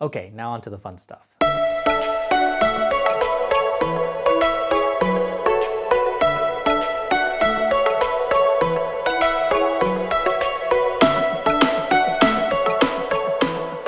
Okay, now on to the fun stuff.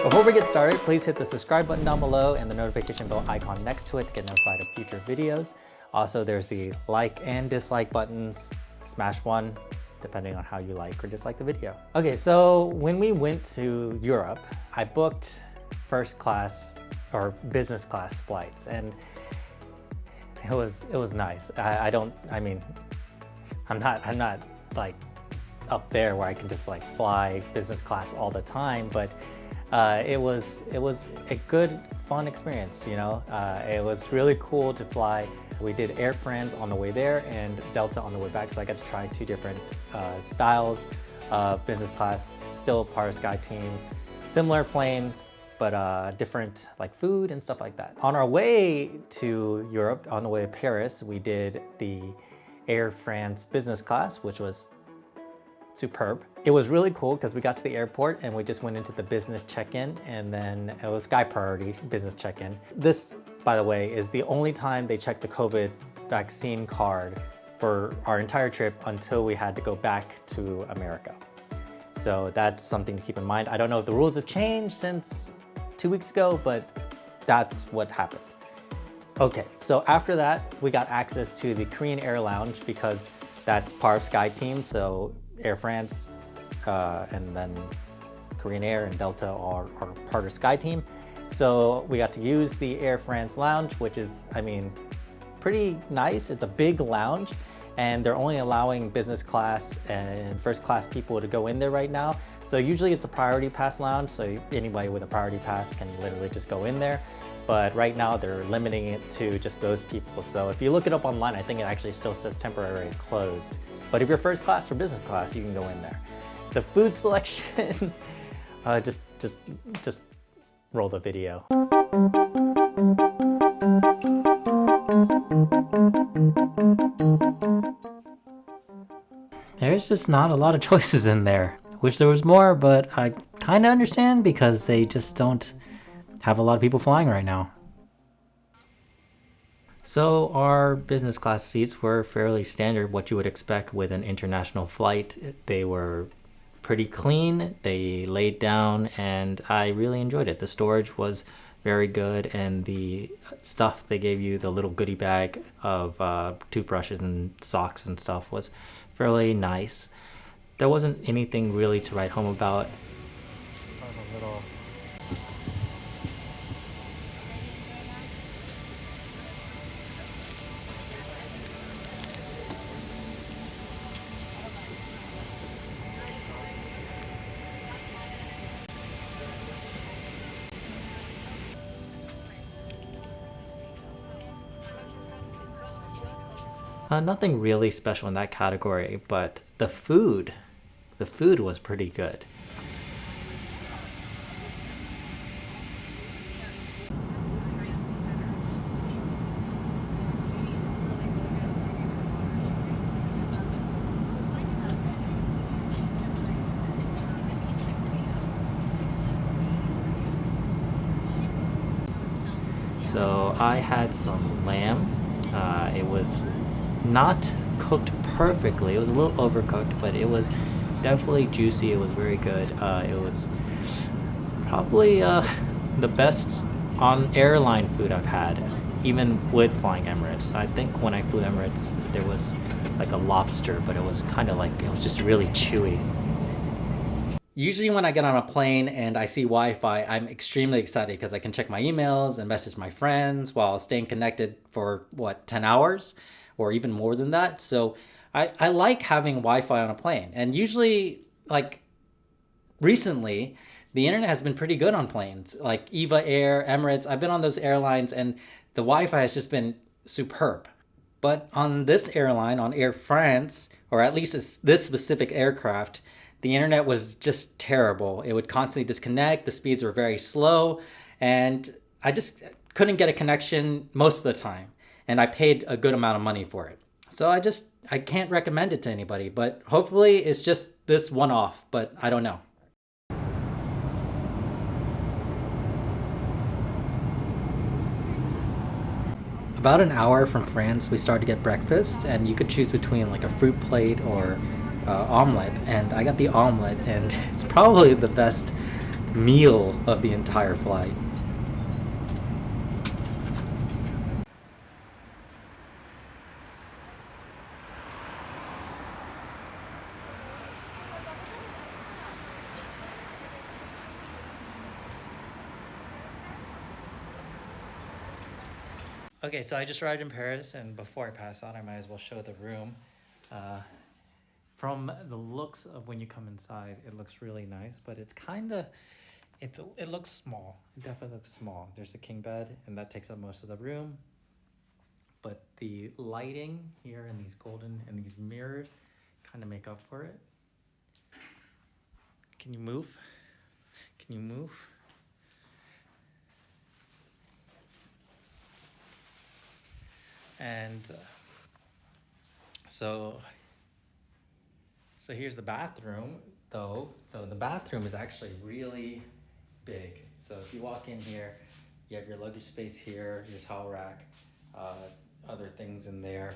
Before we get started, please hit the subscribe button down below and the notification bell icon next to it to get notified of future videos. Also, there's the like and dislike buttons. Smash one, depending on how you like or dislike the video. Okay, so when we went to Europe, I booked first class or business class flights, and it was nice. I mean, I'm not like up there where I can just like fly business class all the time, but it was a good, fun experience, you know. It was really cool to fly. We did Air France on the way there and Delta on the way back, so I got to try two different styles of business class, still part of SkyTeam, similar planes, but different like food and stuff like that. On our way to Europe, on the way to Paris, we did the Air France business class, which was superb. It was really cool because we got to the airport and we just went into the business check-in, and then it was Sky Priority business check-in. This, by the way, is the only time they checked the COVID vaccine card for our entire trip until we had to go back to America. So that's something to keep in mind. I don't know if the rules have changed since 2 weeks ago, but that's what happened. Okay, so after that, we got access to the Korean Air Lounge because that's part of SkyTeam. So Air France and then Korean Air and Delta are part of SkyTeam. So we got to use the Air France lounge, which is, I mean, pretty nice. It's a big lounge, and they're only allowing business class and first class people to go in there right now. So usually it's a priority pass lounge, so anybody with a priority pass can literally just go in there. But right now they're limiting it to just those people. So if you look it up online, I think it actually still says temporarily closed. But if you're first class or business class, you can go in there. The food selection, just roll the video. There's just not a lot of choices in there. Wish there was more, but I kind of understand because they just don't have a lot of people flying right now. So our business class seats were fairly standard, what you would expect with an international flight. They were pretty clean, they laid down, and I really enjoyed it. The storage was very good, and the stuff they gave you, the little goodie bag of toothbrushes and socks and stuff, was fairly nice. There wasn't anything really to write home about. Nothing really special in that category, but the food was pretty good. So I had some lamb. It was not cooked perfectly. It was a little overcooked, but it was definitely juicy. It was very good. It was probably the best on airline food I've had, even with flying Emirates. I think when I flew Emirates, there was like a lobster, but it was kind of like, it was just really chewy. Usually when I get on a plane and I see Wi-Fi, I'm extremely excited because I can check my emails and message my friends while staying connected for, 10 hours or even more than that. So I like having Wi-Fi on a plane. And usually, like recently, the internet has been pretty good on planes. Like Eva Air, Emirates, I've been on those airlines and the Wi-Fi has just been superb. But on this airline, on Air France, or at least this specific aircraft, the internet was just terrible. It would constantly disconnect, the speeds were very slow, and I just couldn't get a connection most of the time. And I paid a good amount of money for it. So I can't recommend it to anybody, but hopefully it's just this one-off, but I don't know. About an hour from France, we started to get breakfast, and you could choose between like a fruit plate or omelet. And I got the omelet, and it's probably the best meal of the entire flight. Okay, so I just arrived in Paris, and before I pass out, I might as well show the room. Uh, from the looks of when you come inside, it looks really nice, but it's kind of it looks small. It definitely looks small. There's a king bed, and that takes up most of the room. But the lighting here and these golden and these mirrors kind of make up for it. Can you move? Can you move? And so here's the bathroom, though. So the bathroom is actually really big. So if you walk in here, you have your luggage space here, your towel rack, uh, other things in there.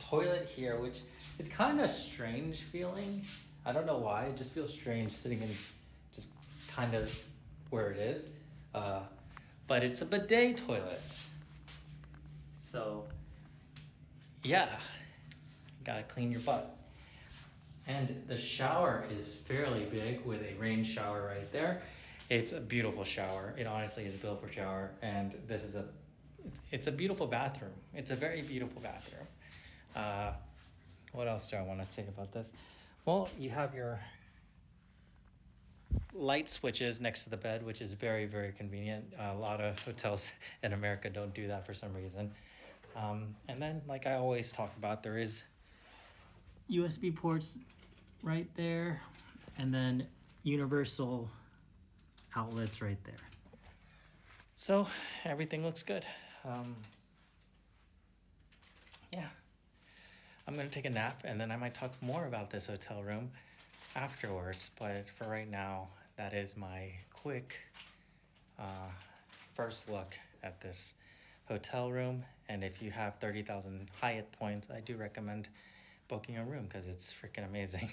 Toilet here, which it's kind of strange feeling. I don't know why. It just feels strange sitting in just kind of where it is. Uh, but it's a bidet toilet. So yeah, gotta clean your butt. And the shower is fairly big with a rain shower right there. It's a beautiful shower. It honestly is a beautiful shower. And this is it's a beautiful bathroom. It's a very beautiful bathroom. Uh, what else do I want to say about this? Well, you have your light switches next to the bed, which is very, very convenient. A lot of hotels in America don't do that for some reason. And then, like I always talk about, there is USB ports right there, and then universal outlets right there. So everything looks good. Yeah, I'm gonna take a nap, and then I might talk more about this hotel room afterwards. But for right now, that is my quick first look at this hotel room. And if you have 30,000 Hyatt points, I do recommend booking a room because it's freaking amazing.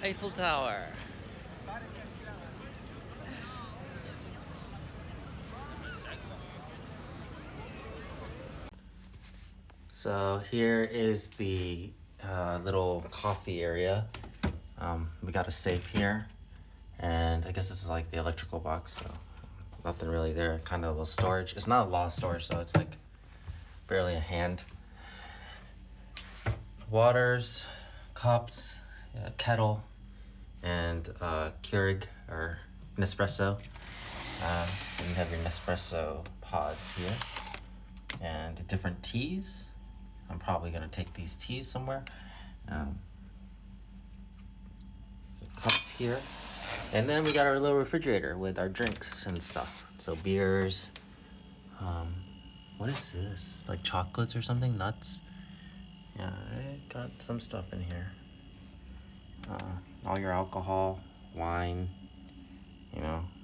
Eiffel Tower. So here is the little coffee area. We got a safe here, and I guess this is like the electrical box, so nothing really there. Kind of a little storage. It's not a lot of storage, so it's like barely a hand. Waters, cups, kettle, and Keurig or Nespresso. And you have your Nespresso pods here, and different teas. I'm probably gonna take these teas somewhere. So cups here, and then we got our little refrigerator with our drinks and stuff. So beers. What is this? Like chocolates or something? Nuts? Yeah, I got some stuff in here. All your alcohol, wine,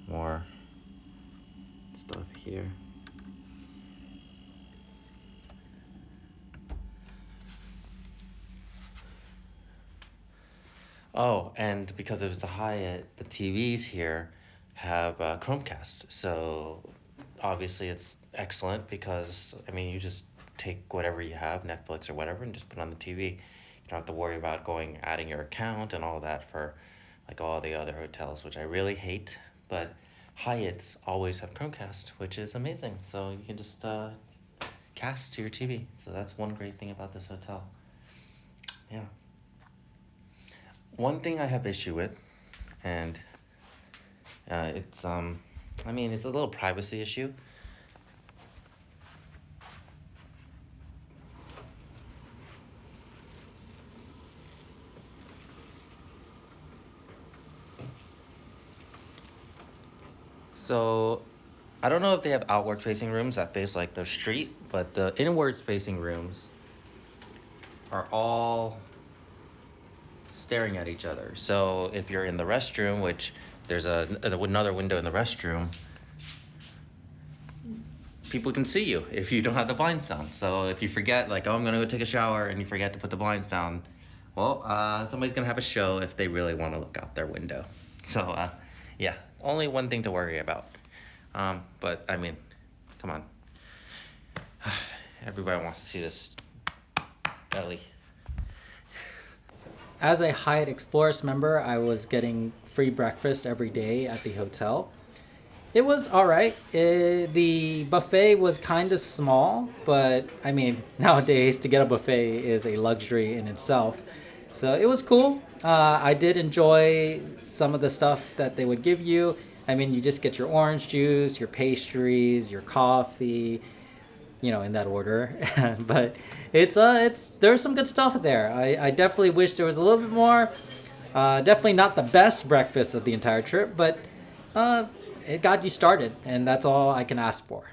more stuff here. Oh, and because it was a Hyatt, the TVs here have Chromecast. So obviously it's excellent because, I mean, you just take whatever you have, Netflix or whatever, and just put it on the TV. You don't have to worry about adding your account and all that for like all the other hotels, which I really hate. But Hyatts always have Chromecast, which is amazing. So you can just cast to your TV. So that's one great thing about this hotel. Yeah. One thing I have issue with, and it's I mean, it's a little privacy issue. So I don't know if they have outward facing rooms that face like the street, but the inward facing rooms are all staring at each other. So if you're in the restroom, which there's another window in the restroom, people can see you if you don't have the blinds down. So if you forget, like, oh, I'm gonna go take a shower, and you forget to put the blinds down, well, somebody's gonna have a show if they really want to look out their window. So yeah, only one thing to worry about. But I mean, come on. Everybody wants to see this belly. As a Hyatt Explorers member, I was getting free breakfast every day at the hotel. It was all right. The buffet was kind of small, but I mean, nowadays to get a buffet is a luxury in itself. So it was cool. I did enjoy some of the stuff that they would give you. I mean, you just get your orange juice, your pastries, your coffee, you know, in that order. But there's some good stuff there. I definitely wish there was a little bit more. Definitely not the best breakfast of the entire trip, but it got you started, and that's all I can ask for.